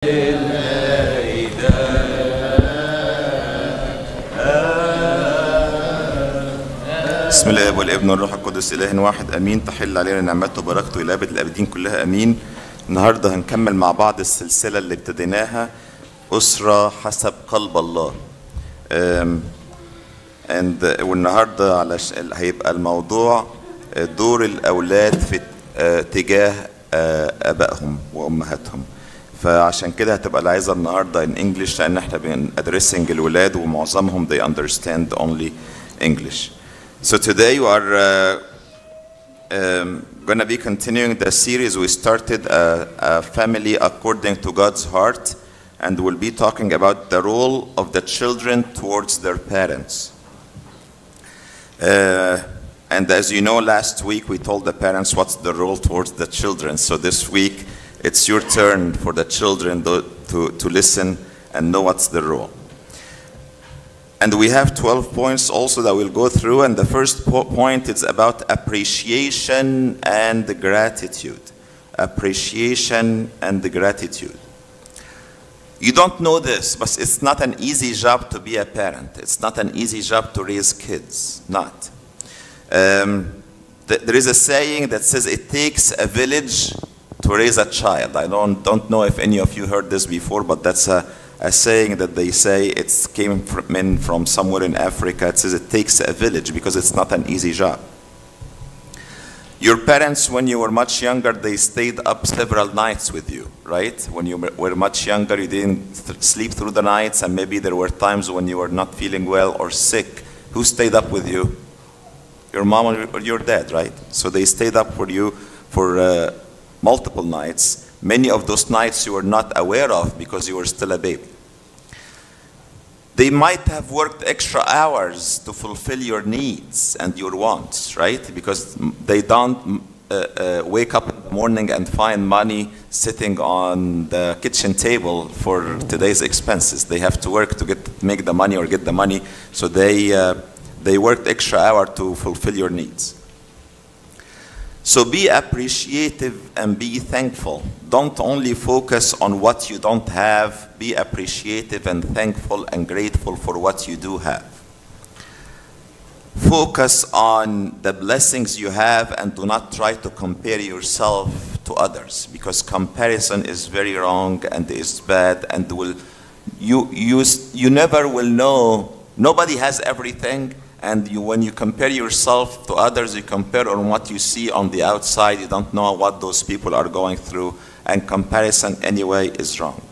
بسم الله والابن والروح القدس إله واحد امين. تحل علينا نعمته وبركته الى ابد الابدين كلها امين. النهارده هنكمل مع بعض السلسله اللي ابتديناها أسرة حسب قلب الله. والنهارده هيبقى الموضوع دور الاولاد في تجاه ابائهم وامهاتهم. فعشان كده هتبقى العظه النهارده in English لان احنا بندرسنج الولاد ومعظمهم they understand only English. So today we are going to be continuing the series we started, a family according to God's heart, and we'll be talking about the role of the children towards their parents. And as you know, last week we told the parents what's the role towards the children. So this week it's your turn for the children to listen and know what's the role. And we have 12 points also that we'll go through, and the first point is about appreciation and gratitude. Appreciation and gratitude. You don't know this, but it's not an easy job to be a parent. It's not an easy job to raise kids, not. There is a saying that says it takes a village to raise a child. I don't know if any of you heard this before, but that's a saying that they say it came from somewhere in Africa. It says it takes a village because it's not an easy job. Your parents, when you were much younger, they stayed up several nights with you, right? When you were much younger, you didn't sleep through the nights, and maybe there were times when you were not feeling well or sick. Who stayed up with you? Your mom or your dad, right? So they stayed up for you for multiple nights. Many of those nights you were not aware of because you were still a baby. They might have worked extra hours to fulfill your needs and your wants, right? Because they don't wake up in the morning and find money sitting on the kitchen table for today's expenses. They have to work to make the money or get the money. So they worked extra hour to fulfill your needs. So be appreciative and be thankful. Don't only focus on what you don't have. Be appreciative and thankful and grateful for what you do have. Focus on the blessings you have and do not try to compare yourself to others, because comparison is very wrong and is bad, and you never will know. Nobody has everything. And when you compare yourself to others, you compare on what you see on the outside. You don't know what those people are going through. And comparison anyway is wrong.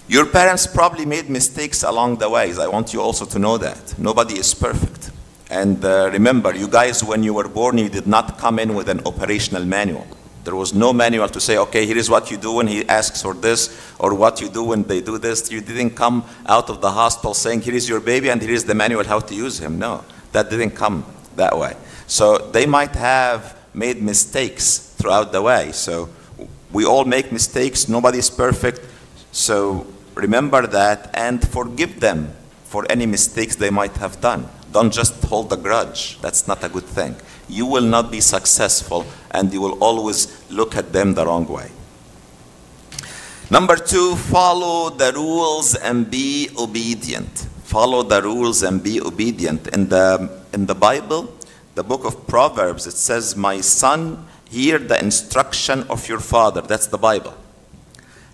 Your parents probably made mistakes along the ways. I want you also to know that. Nobody is perfect. And remember, you guys, when you were born, you did not come in with an operational manual. There was no manual to say, okay, here is what you do when he asks for this, or what you do when they do this. You didn't come out of the hospital saying, here is your baby and here is the manual how to use him. No, that didn't come that way. So they might have made mistakes throughout the way. So we all make mistakes. Nobody is perfect. So remember that and forgive them for any mistakes they might have done. Don't just hold a grudge. That's not a good thing. You will not be successful, and you will always look at them the wrong way. Number 2, follow the rules and be obedient. Follow the rules and be obedient. In the Bible, the book of Proverbs, it says, my son, hear the instruction of your father. That's the Bible.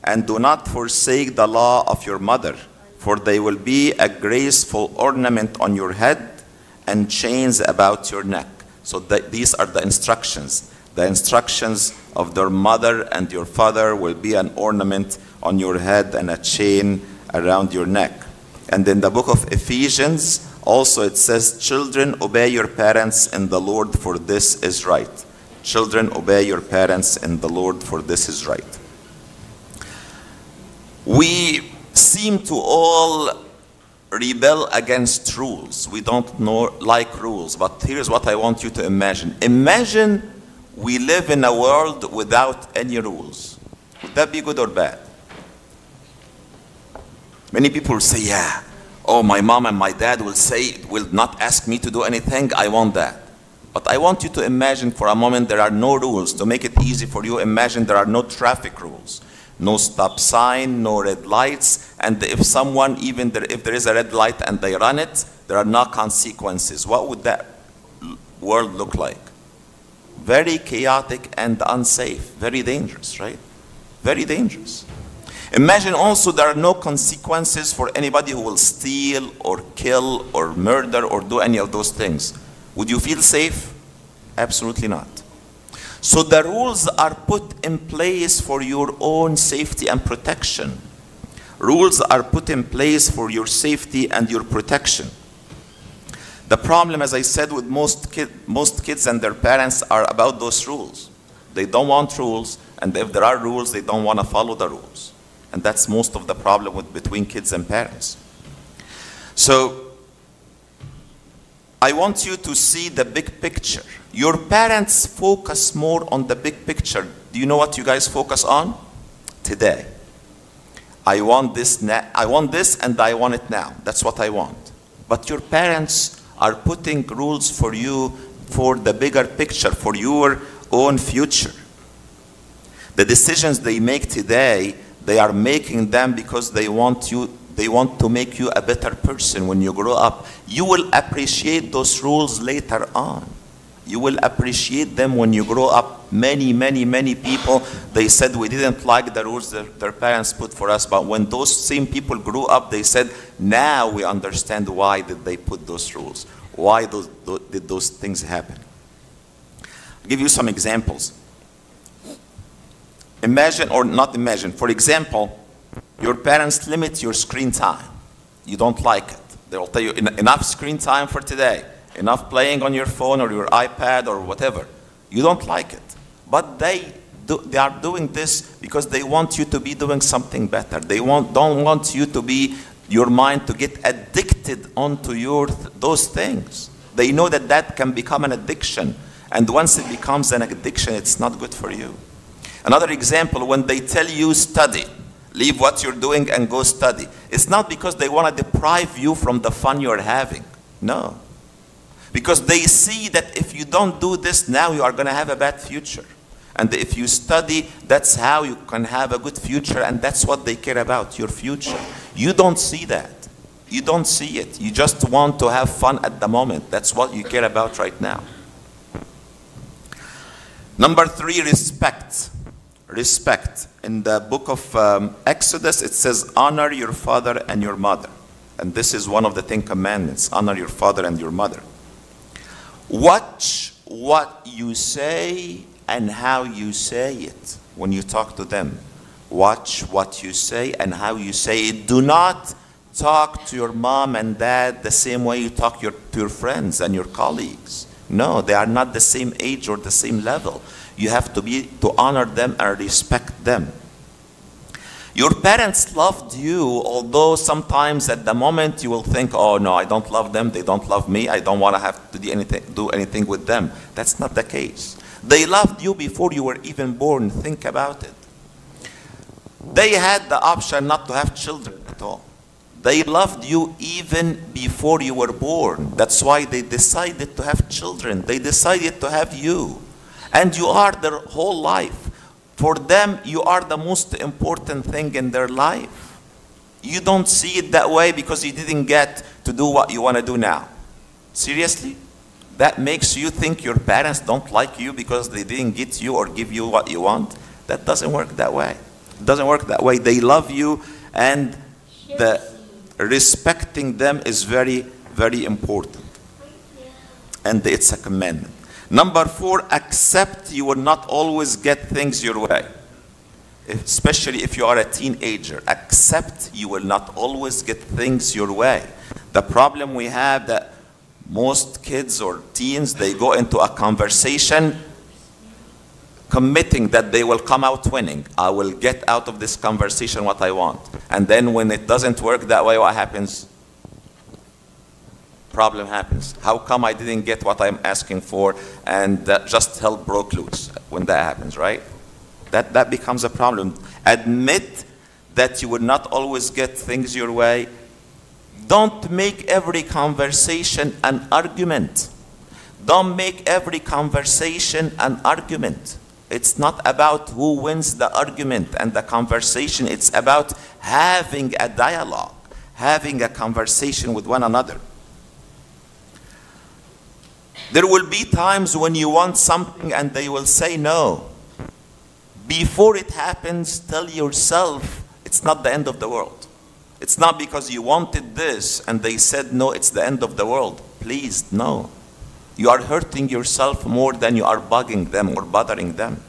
And do not forsake the law of your mother, for they will be a graceful ornament on your head and chains about your neck. So these are the instructions. The instructions of their mother and your father will be an ornament on your head and a chain around your neck. And in the book of Ephesians, also it says, children, obey your parents in the Lord, for this is right. Children, obey your parents in the Lord, for this is right. We seem to all rebel against rules. We don't like rules, but here's what I want you to imagine. Imagine we live in a world without any rules. Would that be good or bad? Many people say, yeah, oh, my mom and my dad will not ask me to do anything. I want that. But I want you to imagine for a moment there are no rules. To make it easy for you, imagine there are no traffic rules. No stop sign, no red lights, and if someone, if there is a red light and they run it, there are no consequences. What would that world look like? Very chaotic and unsafe, very dangerous, right? Very dangerous. Imagine also there are no consequences for anybody who will steal or kill or murder or do any of those things. Would you feel safe? Absolutely not. So the rules are put in place for your own safety and protection. Rules are put in place for your safety and your protection. The problem, as I said, with most kids and their parents are about those rules. They don't want rules, and if there are rules, they don't want to follow the rules. And that's most of the problem between kids and parents. So I want you to see the big picture. Your parents focus more on the big picture. Do you know what you guys focus on? Today. I want this and I want it now. That's what I want. But your parents are putting rules for you for the bigger picture, for your own future. The decisions they make today, they are making them because they want to make you a better person when you grow up. You will appreciate those rules later on. You will appreciate them when you grow up. Many people, they said we didn't like the rules that their parents put for us, but when those same people grew up, they said, now we understand why did they put those rules. Why did those things happen? I'll give you some examples. Imagine, or not imagine, for example, your parents limit your screen time. You don't like it. They will tell you enough screen time for today, enough playing on your phone or your iPad or whatever. You don't like it. But they are doing this because they want you to be doing something better. They don't want you to be, your mind to get addicted onto those things. They know that that can become an addiction. And once it becomes an addiction, it's not good for you. Another example, when they tell you study, leave what you're doing and go study. It's not because they want to deprive you from the fun you're having. No. Because they see that if you don't do this now, you are going to have a bad future. And if you study, that's how you can have a good future, and that's what they care about, your future. You don't see that. You don't see it. You just want to have fun at the moment. That's what you care about right now. Number 3, respect. Respect. In the book of Exodus, it says, honor your father and your mother. And this is one of the 10 commandments. Honor your father and your mother. Watch what you say and how you say it when you talk to them. Watch what you say and how you say it. Do not talk to your mom and dad the same way you talk to your friends and your colleagues. No, they are not the same age or the same level. You have to honor them and respect them. Your parents loved you, although sometimes at the moment you will think, oh no, I don't love them, they don't love me, I don't want to have to do anything with them. That's not the case. They loved you before you were even born. Think about it. They had the option not to have children at all. They loved you even before you were born. That's why they decided to have children. They decided to have you. And you are their whole life. For them, you are the most important thing in their life. You don't see it that way because you didn't get to do what you want to do now. Seriously? That makes you think your parents don't like you because they didn't get you or give you what you want? That doesn't work that way. It doesn't work that way. They love you, and the respecting them is very, very important. And it's a commandment. Number 4, accept you will not always get things your way. Especially if you are a teenager. Accept you will not always get things your way. The problem we have that most kids or teens, they go into a conversation committing that they will come out winning. I will get out of this conversation what I want. And then when it doesn't work that way, what happens? Problem happens. How come I didn't get what I'm asking for, and just hell broke loose when that happens, right? That becomes a problem. Admit that you will not always get things your way. Don't make every conversation an argument. Don't make every conversation an argument. It's not about who wins the argument and the conversation. It's about having a dialogue, having a conversation with one another. There will be times when you want something and they will say no. Before it happens, tell yourself it's not the end of the world. It's not because you wanted this and they said no, it's the end of the world. Please, no. You are hurting yourself more than you are bugging them or bothering them.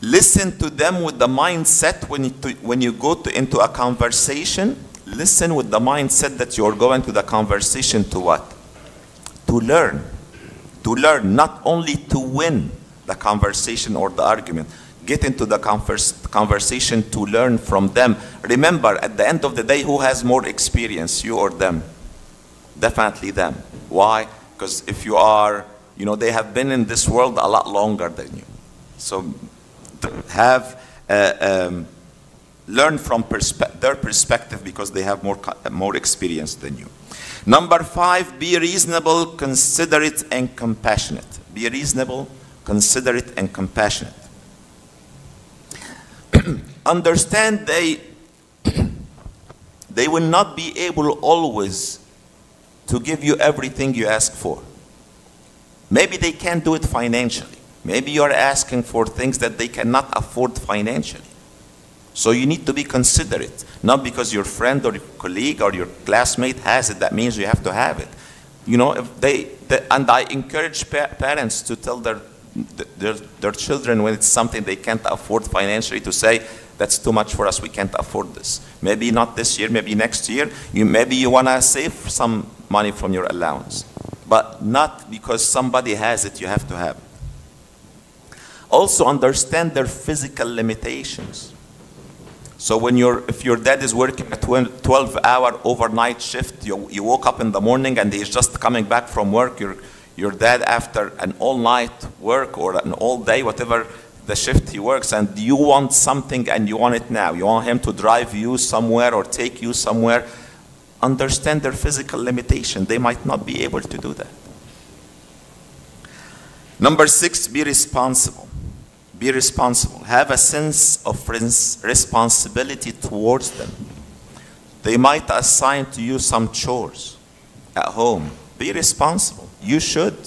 Listen to them with the mindset when you go into a conversation. Listen with the mindset that you're going to the conversation to what? To learn. To learn, not only to win the conversation or the argument. Get into the conversation to learn from them. Remember, at the end of the day, who has more experience, you or them? Definitely them. Why? Because if you are, they have been in this world a lot longer than you. So have learn from their perspective because they have more experience than you. Number 5, be reasonable, considerate, and compassionate. Be reasonable, considerate, and compassionate. Understand they will not be able always to give you everything you ask for. Maybe they can't do it financially. Maybe you are asking for things that they cannot afford financially. So you need to be considerate. Not because your friend or your colleague or your classmate has it, that means you have to have it. If and I encourage parents to tell their children when it's something they can't afford financially to say, that's too much for us, we can't afford this. Maybe not this year, maybe next year. Maybe you want to save some money from your allowance. But not because somebody has it, you have to have it. Also understand their physical limitations. So if your dad is working a 12-hour overnight shift, you woke up in the morning and he's just coming back from work, your dad after an all-night work or an all-day, whatever the shift he works, and you want something and you want it now. You want him to drive you somewhere or take you somewhere. Understand their physical limitation. They might not be able to do that. Number 6, be responsible. Be responsible. Have a sense of responsibility towards them. They might assign to you some chores at home. Be responsible. You should.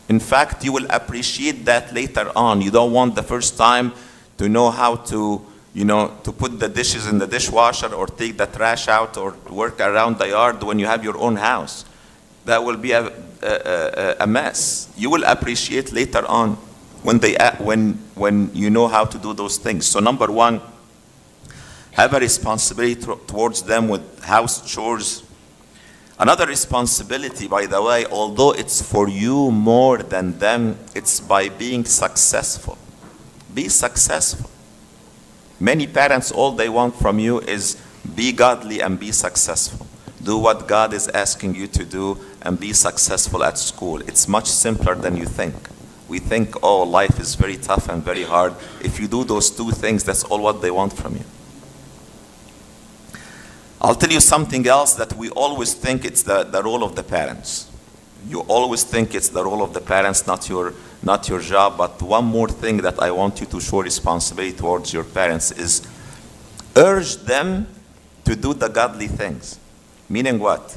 In fact, you will appreciate that later on. You don't want the first time to know how to, to put the dishes in the dishwasher or take the trash out or work around the yard when you have your own house. That will be a mess. You will appreciate later on when you know how to do those things. So number 1, have a responsibility towards them with house chores. Another responsibility, by the way, although it's for you more than them, it's by being successful. Be successful. Many parents, all they want from you is be godly and be successful. Do what God is asking you to do and be successful at school. It's much simpler than you think. We think, oh, life is very tough and very hard. If you do those 2 things, that's all what they want from you. I'll tell you something else that we always think it's the role of the parents. You always think it's the role of the parents, not your job. But one more thing that I want you to show responsibility towards your parents is urge them to do the godly things. Meaning what?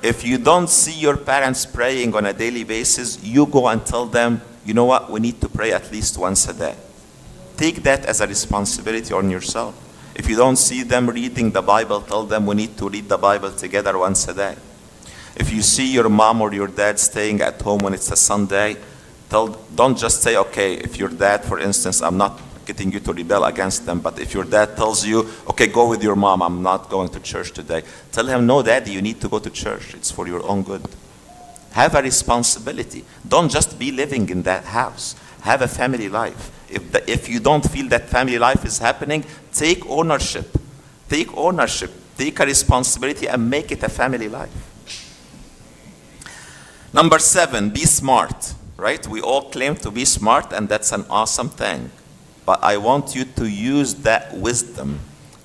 If you don't see your parents praying on a daily basis, you go and tell them, you know what, we need to pray at least once a day. Take that as a responsibility on yourself. If you don't see them reading the Bible, tell them we need to read the Bible together once a day. If you see your mom or your dad staying at home when it's a Sunday, don't just say, okay, if your dad, for instance, I'm not getting you to rebel against them, but if your dad tells you, okay, go with your mom, I'm not going to church today, tell him, no, Daddy, you need to go to church. It's for your own good. Have a responsibility. Don't just be living in that house. Have a family life. If you don't feel that family life is happening, take ownership. Take ownership. Take a responsibility and make it a family life. Number 7, be smart. Right? We all claim to be smart, and that's an awesome thing. But I want you to use that wisdom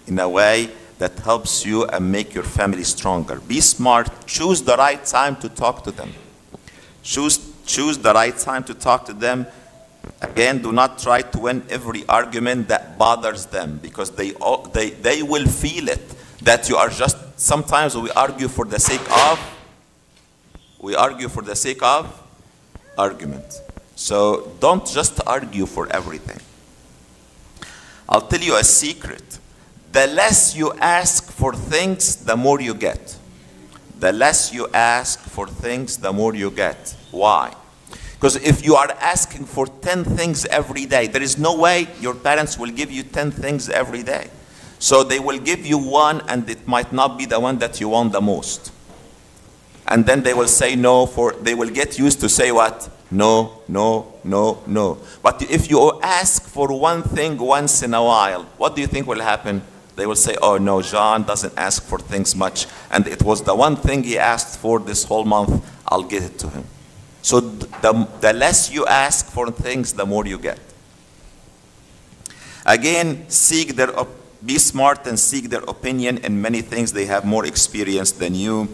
in a way that helps you and make your family stronger. Be smart. Choose the right time to talk to them. Choose the right time to talk to them. Again, do not try to win every argument that bothers them, because they will feel it, that you are just, sometimes we argue for the sake of argument. So don't just argue for everything. I'll tell you a secret. The less you ask for things, the more you get. The less you ask for things, the more you get. Why? Because if you are asking for 10 things every day, there is no way your parents will give you 10 things every day. So they will give you one, and it might not be the one that you want the most. And then they will say no, they will get used to say what? No, no, no, no. But if you ask for one thing once in a while, what do you think will happen? They will say, oh no, John doesn't ask for things much, and it was the one thing he asked for this whole month, I'll get it to him. So the less you ask for things, the more you get. Again, be smart and seek their opinion in many things. They have more experience than you.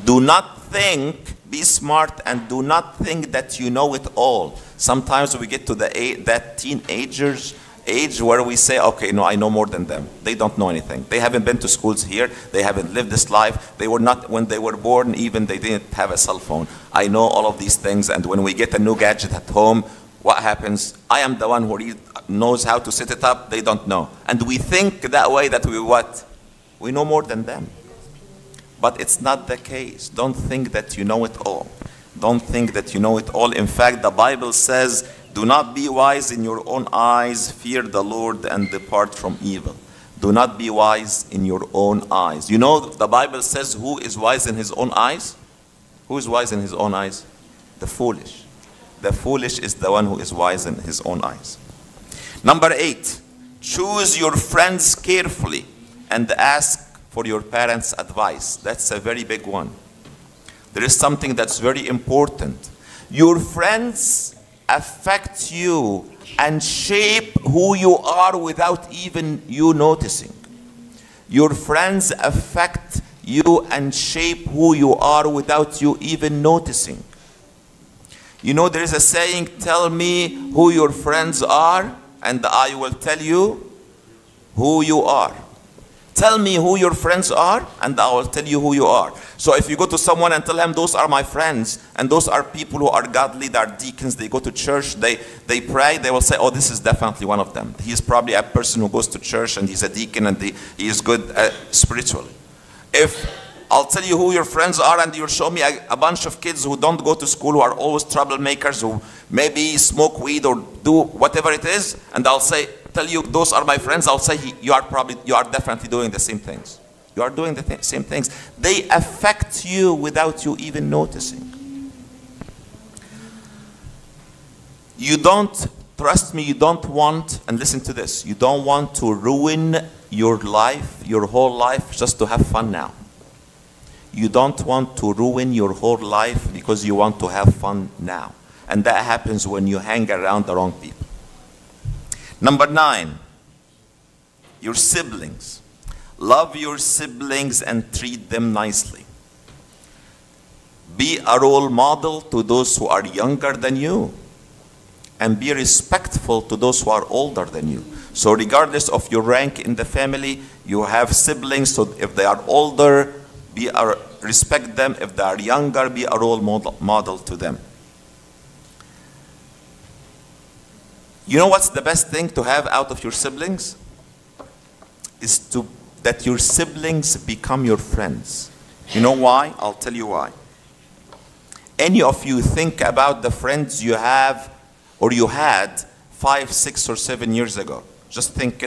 Do not think, be smart, and do not think that you know it all. Sometimes we get to that teenagers age where we say, okay, no, I know more than them. They don't know anything. They haven't been to schools here. They haven't lived this life. They were not, when they were born, even they didn't have a cell phone. I know all of these things, and when we get a new gadget at home, what happens? I am the one who knows how to set it up. They don't know. And we think that way, that we know more than them. But it's not the case. Don't think that you know it all. Don't think that you know it all. In fact, the Bible says, do not be wise in your own eyes. Fear the Lord and depart from evil. Do not be wise in your own eyes. You know, the Bible says, who is wise in his own eyes? Who is wise in his own eyes? The foolish. The foolish is the one who is wise in his own eyes. Number 8, choose your friends carefully and ask for your parents' advice. That's a very big one. There is something that's very important. Your friends affect you and shape who you are without even you noticing. Your friends affect you and shape who you are without you even noticing. You know, there is a saying, tell me who your friends are and I will tell you who you are. Tell me who your friends are and I will tell you who you are. So if you go to someone and tell them, those are my friends, and those are people who are godly, they are deacons, they go to church, they pray, they will say, oh, this is definitely one of them. He is probably a person who goes to church and he's a deacon and he is good spiritually. If I'll tell you who your friends are and you'll show me a bunch of kids who don't go to school, who are always troublemakers, who maybe smoke weed or do whatever it is, and I'll say, tell you those are my friends, I'll say you are definitely doing the same things. You are doing the same things. They affect you without you even noticing. You don't, trust me, you don't want, and listen to this, you don't want to ruin your life, your whole life, just to have fun now. You don't want to ruin your whole life because you want to have fun now. And that happens when you hang around the wrong people. Number 9, your siblings. Love your siblings and treat them nicely. Be a role model to those who are younger than you. And be respectful to those who are older than you. So regardless of your rank in the family, you have siblings, so if they are older, respect them. If they are younger, be a role model to them. You know what's the best thing to have out of your siblings? Is that your siblings become your friends. You know why? I'll tell you why. Any of you think about the friends you have or you had 5, 6, or 7 years ago. Just think,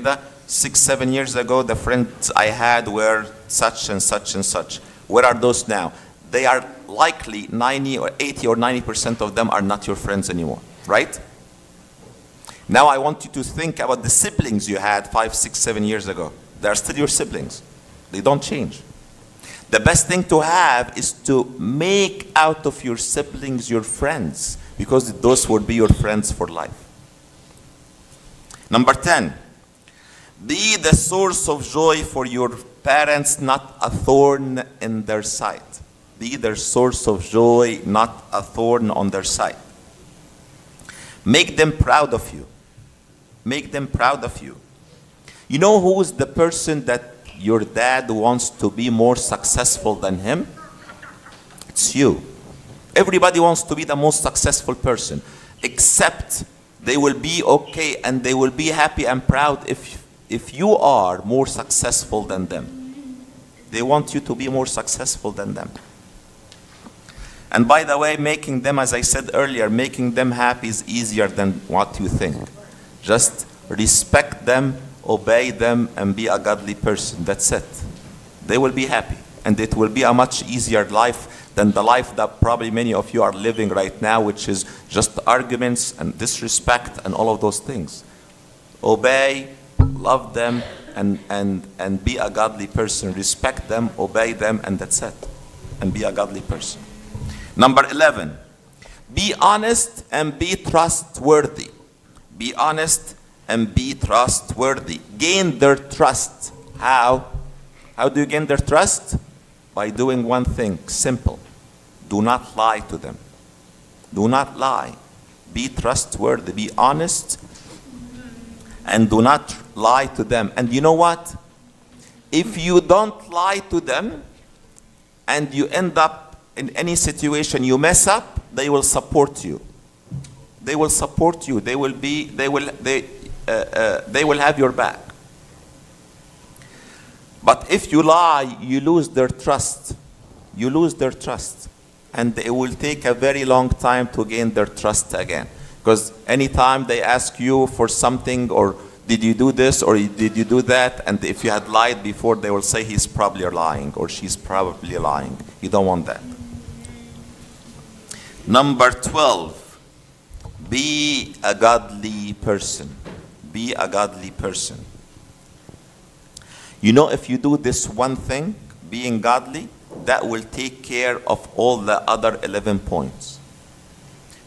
6, 7 years ago, the friends I had were such and such and such. Where are those now? They are likely 90 or 80 or 90% of them are not your friends anymore, right? Now I want you to think about the siblings you had 5, 6, 7 years ago. They are still your siblings. They don't change. The best thing to have is to make out of your siblings your friends, because those will be your friends for life. Number 10, be the source of joy for your parents not a thorn in their sight. Be their source of joy, not a thorn on their side. Make them proud of you. Make them proud of you. You know who is the person that your dad wants to be more successful than him? It's you. Everybody wants to be the most successful person, except they will be okay and they will be happy and proud if you are more successful than them. They want you to be more successful than them. And by the way, making them, as I said earlier, making them happy is easier than what you think. Just respect them, obey them, and be a godly person. That's it. They will be happy. And it will be a much easier life than the life that probably many of you are living right now, which is just arguments and disrespect and all of those things. Obey, love them, and be a godly person. Respect them, obey them, and that's it. And be a godly person. Number 11, be honest and be trustworthy. Be honest and be trustworthy. Gain their trust. How? How do you gain their trust? By doing one thing, simple. Do not lie to them. Do not lie. Be trustworthy. Be honest and do not lie to them. And you know what? If you don't lie to them and you end up in any situation you mess up, they will support you. They will support you. They will have your back. But if you lie, you lose their trust. You lose their trust. And it will take a very long time to gain their trust again. Because anytime they ask you for something, or did you do this, or did you do that, and if you had lied before, they will say he's probably lying, or she's probably lying. You don't want that. Number 12, be a godly person. Be a godly person. You know, if you do this one thing, being godly, that will take care of all the other 11 points.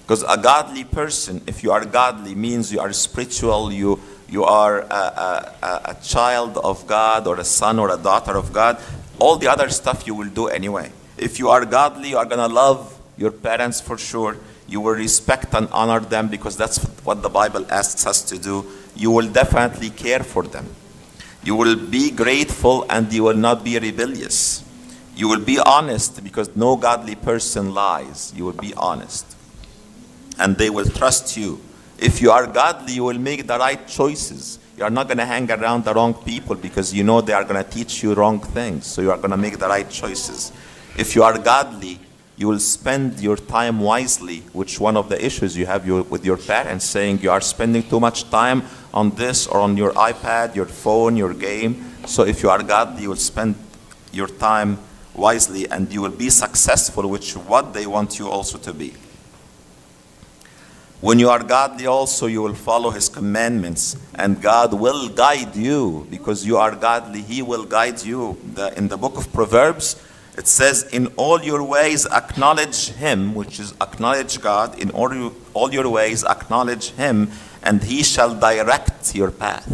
Because a godly person, if you are godly, means you are spiritual, you are a child of God, or a son or a daughter of God. All the other stuff you will do anyway. If you are godly, you are going to love your parents for sure. You will respect and honor them because that's what the Bible asks us to do. You will definitely care for them. You will be grateful and you will not be rebellious. You will be honest because no godly person lies. You will be honest. And they will trust you. If you are godly, you will make the right choices. You are not going to hang around the wrong people because you know they are going to teach you wrong things. So you are going to make the right choices. If you are godly, you will spend your time wisely, which one of the issues you have with your parents, saying you are spending too much time on this or on your iPad, your phone, your game. So if you are godly, you will spend your time wisely and you will be successful, which is what they want you also to be. When you are godly also, you will follow his commandments, and God will guide you. Because you are godly, he will guide you. In the book of Proverbs, it says, in all your ways acknowledge him, which is acknowledge God. In all your ways acknowledge him, and he shall direct your path.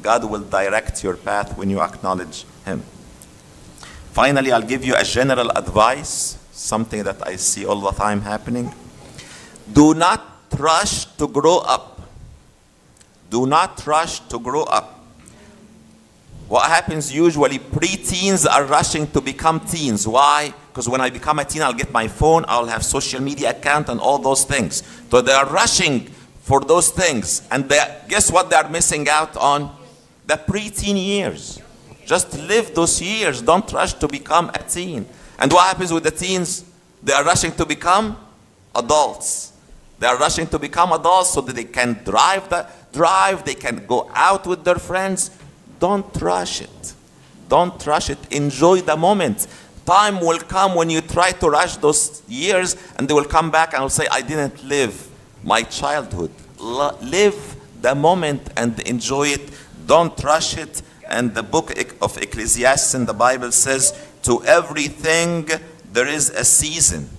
God will direct your path when you acknowledge him. Finally, I'll give you a general advice, something that I see all the time happening. Do not rush to grow up. Do not rush to grow up. What happens usually, preteens are rushing to become teens. Why? Because when I become a teen, I'll get my phone, I'll have social media account and all those things. So they are rushing for those things. And guess what they are missing out on? The preteen years. Just live those years. Don't rush to become a teen. And what happens with the teens? They are rushing to become adults. They are rushing to become adults so that they can drive, they can go out with their friends. Don't rush it. Don't rush it. Enjoy the moment. Time will come when you try to rush those years and they will come back and will say, I didn't live my childhood. Live the moment and enjoy it. Don't rush it. And the book of Ecclesiastes in the Bible says, to everything there is a season.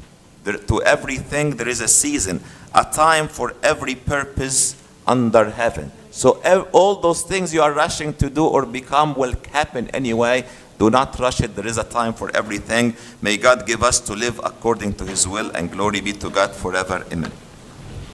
To everything there is a season. A time for every purpose under heaven. So all those things you are rushing to do or become will happen anyway. Do not rush it. There is a time for everything. May God give us to live according to his will, and glory be to God forever. Amen.